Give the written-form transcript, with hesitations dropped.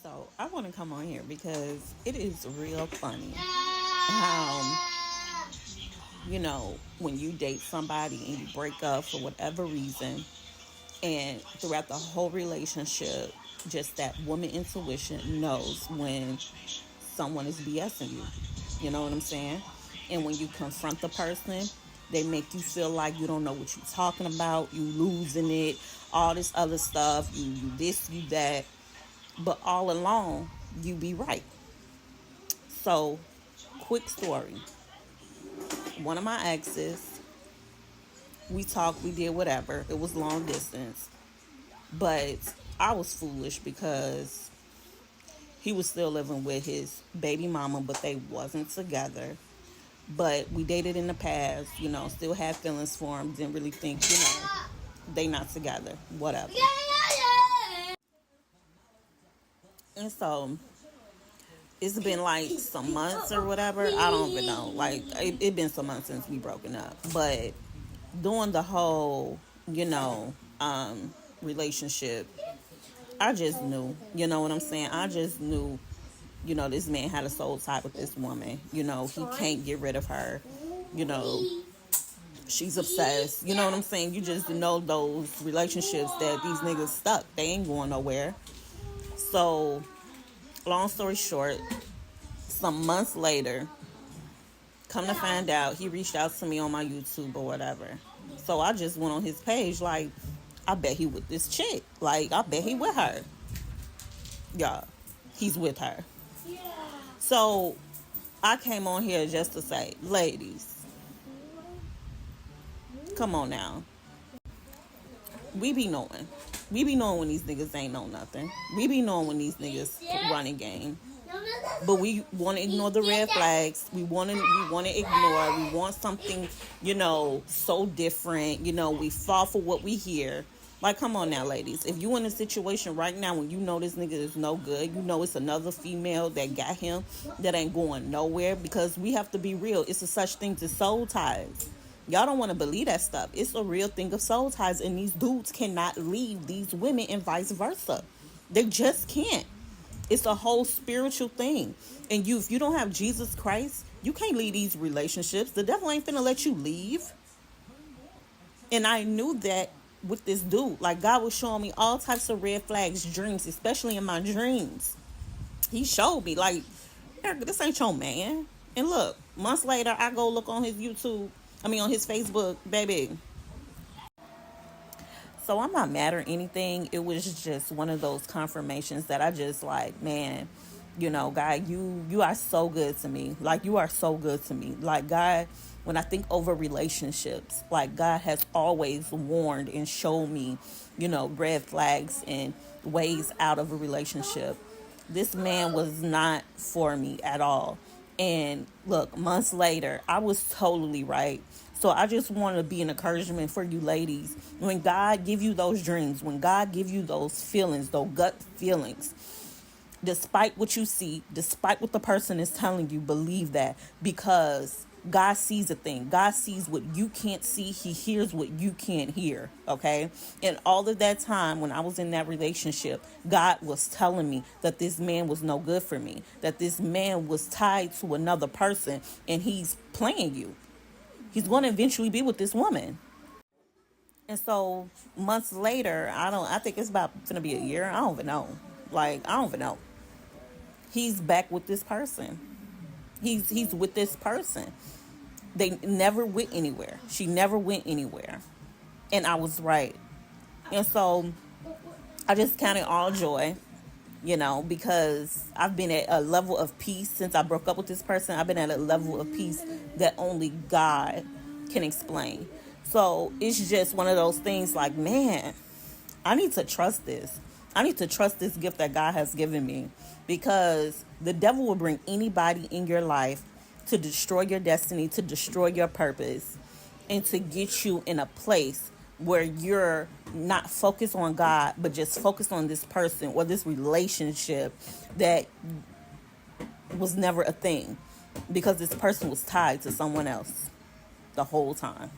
So I want to come on here because it is real funny how, when you date somebody and you break up for whatever reason, and throughout the whole relationship, just that woman intuition knows when someone is BSing you. You know what I'm saying? And when you confront the person, they make you feel like you don't know what you're talking about, you losing it, all this other stuff, you this, you that. But all along, you be right. So, quick story. One of my exes, we talked, we did whatever. It was long distance. But I was foolish because he was still living with his baby mama, but they wasn't together. But we dated in the past, still had feelings for him, didn't really think, they not together, whatever. And so it's been like some months or whatever. I don't even know. Like it been some months since we broken up. But during the whole, relationship, I just knew. You know what I'm saying? I just knew. This man had a soul tie with this woman. He can't get rid of her. You know, she's obsessed. You know what I'm saying? You just know those relationships that these niggas stuck. They ain't going nowhere. So, long story short, some months later, come to find out, he reached out to me on my YouTube or whatever. So I just went on his page like, I bet he with this chick. Like, I bet he with her. Yeah, he's with her. So I came on here just to say, ladies, come on now. We be knowing. We be knowing when these niggas ain't know nothing. We be knowing when these niggas running game. But we want to ignore the red flags. We want to ignore. We want something, so different. We fall for what we hear. Like, come on now, ladies. If you in a situation right now when you know this nigga is no good, it's another female that got him that ain't going nowhere, because we have to be real. It's a such thing as soul ties. Y'all don't want to believe that stuff. It's a real thing of soul ties, and these dudes cannot leave these women and vice versa. They just can't. It's a whole spiritual thing. And if you don't have Jesus Christ, you can't leave these relationships. The devil ain't finna let you leave. And I knew that with this dude. Like, God was showing me all types of red flags, dreams, especially in my dreams. He showed me, like, Erica, this ain't your man. And look, months later, I go look on his YouTube. On his Facebook, baby. So I'm not mad or anything. It was just one of those confirmations that I just like, man, God, you are so good to me. Like, you are so good to me. Like, God, when I think over relationships, like, God has always warned and showed me, red flags and ways out of a relationship. This man was not for me at all. And look, months later, I was totally right. So I just want to be an encouragement for you ladies. When God give you those dreams, when God give you those feelings, those gut feelings, despite what you see, despite what the person is telling you, believe that, because God sees a thing. God sees what you can't see. He hears what you can't hear. Okay. And all of that time when I was in that relationship, God was telling me that this man was no good for me, that this man was tied to another person, and he's playing you. He's going to eventually be with this woman. And so months later, I think it's about going to be a year. I don't even know. Like, I don't even know. He's back with this person. He's with this person. They never went anywhere. She never went anywhere. And I was right. And so I just counted all joy, because I've been at a level of peace since I broke up with this person. I've been at a level of peace that only God can explain. So it's just one of those things like, man, I need to trust this. I need to trust this gift that God has given me, because the devil will bring anybody in your life to destroy your destiny, to destroy your purpose, and to get you in a place where you're not focused on God, but just focused on this person or this relationship that was never a thing, because this person was tied to someone else the whole time.